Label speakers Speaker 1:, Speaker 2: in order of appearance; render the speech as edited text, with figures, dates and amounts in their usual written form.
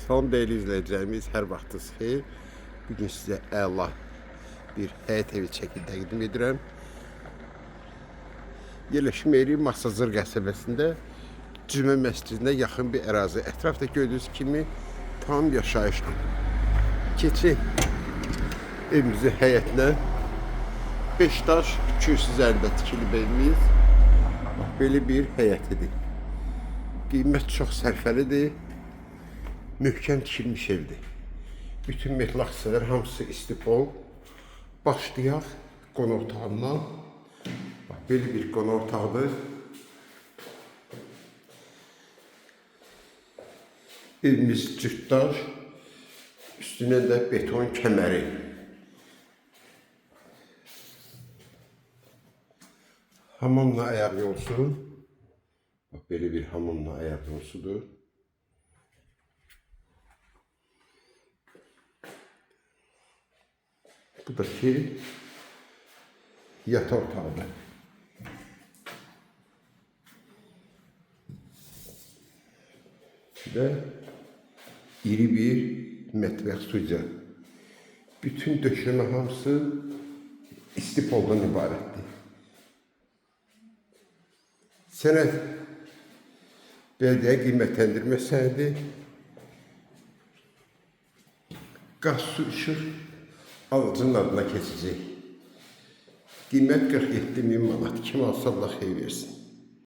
Speaker 1: Salam değerli izləyicilərimiz, hər vaxtınız xeyir. Bugün sizə əla bir həyət evi çəkili təqdim edirəm. Yerləşim yeri Masazır qəsəbəsində Cümə məscidinə yaxın bir ərazi. Ətrafda gördüyünüz kimi tam yaşayışlı. Keçi evimizin həyətinə 5 daş 200 üzərində tikilib evimiz. Belə bir həyətidir. Qiymət çox sərfəlidir. Möhkəm tikilmiş evdir. Bütün metlaq hissələr hamısı istipol. Başlayaq qonaq otağından. Bax, belə bir qonaq otağıdır. Evimiz cütdaş. Üstünə də beton kəməri. Hamamla ayaq yolsu. Bax, belə bir hamamla ayaq yolsudur. Bu da ki yataq otağıdır. Və iri bir mətbəx studiya. Bütün döşəmə hamısı istipoldan ibarətdir. Sənəd bələdiyyə qiymətləndirmə sənədi, qaz, su, işıq alıcının adına keçəcək. Qiymət 47.000 manat. Kim alsa Allah xeyir versin.